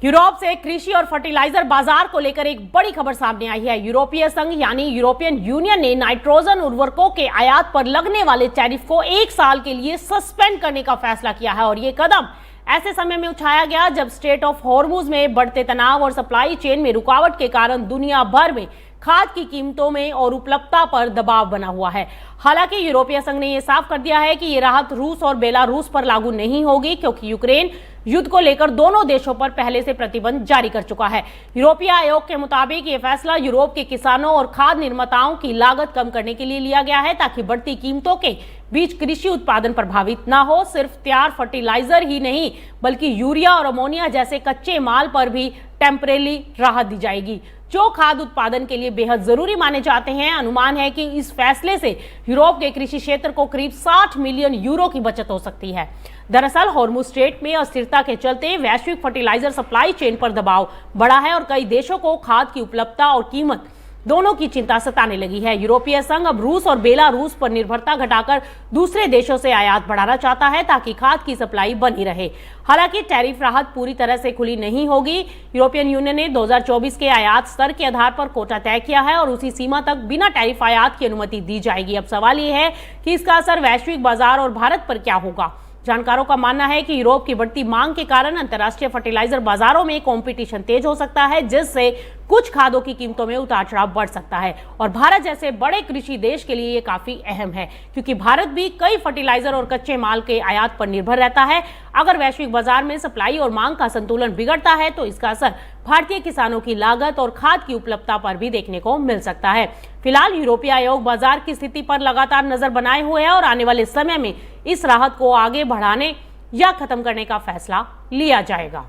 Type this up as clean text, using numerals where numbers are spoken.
Europe से कृषि और फर्टिलाइजर बाजार को लेकर एक बड़ी खबर सामने आई है। यूरोपीय संघ यानी यूरोपियन यूनियन ने नाइट्रोजन उर्वरकों के आयात पर लगने वाले टैरिफ को 1 साल के लिए सस्पेंड करने का फैसला किया है और ये कदम ऐसे समय में उठाया गया जब स्ट्रेट ऑफ हॉर्मुज में बढ़ते तनाव और सप्लाई चेन में रुकावट के कारण दुनिया भर में खाद की कीमतों में और उपलब्धता पर दबाव बना हुआ है। हालांकि यूरोपीय संघ ने यह साफ कर दिया है कि ये राहत रूस और बेलारूस पर लागू नहीं होगी क्योंकि यूक्रेन युद्ध को लेकर दोनों देशों पर पहले से प्रतिबंध जारी कर चुका है। यूरोपीय आयोग के मुताबिक ये फैसला यूरोप के किसानों और खाद्य निर्माताओं की लागत कम करने के लिए लिया गया है ताकि बढ़ती कीमतों के बीच कृषि उत्पादन प्रभावित न हो। सिर्फ तैयार फर्टिलाइजर ही नहीं बल्कि यूरिया और अमोनिया जैसे कच्चे माल पर भी टेम्परेरी राहत दी जाएगी जो खाद्य उत्पादन के लिए बेहद जरूरी माने जाते हैं। अनुमान है कि इस फैसले से यूरोप के कृषि क्षेत्र को करीब 60 मिलियन यूरो की बचत हो सकती है। दरअसल हॉर्मुज स्ट्रेट में अस्थिरता के चलते वैश्विक फर्टिलाइजर सप्लाई चेन पर दबाव बढ़ा है और कई देशों को खाद की उपलब्धता और कीमत दोनों की चिंता सताने लगी है। यूरोपीय संघ अब रूस और बेलारूस पर निर्भरता घटाकर दूसरे देशों से आयात बढ़ाना चाहता है ताकि खाद की सप्लाई बनी रहे। हालांकि टैरिफ राहत पूरी तरह से खुली नहीं होगी। यूरोपियन यूनियन ने 2024 के आयात स्तर के आधार पर कोटा तय किया है और उसी सीमा तक बिना टैरिफ आयात की अनुमति दी जाएगी। अब सवाल ये है कि इसका असर वैश्विक बाजार और भारत पर क्या होगा। जानकारों का मानना है कि यूरोप की बढ़ती मांग के कारण अंतर्राष्ट्रीय फर्टिलाइजर बाजारों में कंपटीशन तेज हो सकता है जिससे कुछ खादों की कीमतों में उतार चढ़ाव बढ़ सकता है और भारत जैसे बड़े कृषि देश के लिए ये काफी अहम है क्योंकि भारत भी कई फर्टिलाइजर और कच्चे माल के आयात पर निर्भर रहता है। अगर वैश्विक बाजार में सप्लाई और मांग का संतुलन बिगड़ता है तो इसका असर भारतीय किसानों की लागत और खाद की उपलब्धता पर भी देखने को मिल सकता है। फिलहाल यूरोपीय आयोग बाजार की स्थिति पर लगातार नजर बनाए हुए है और आने वाले समय में इस राहत को आगे बढ़ाने या खत्म करने का फैसला लिया जाएगा।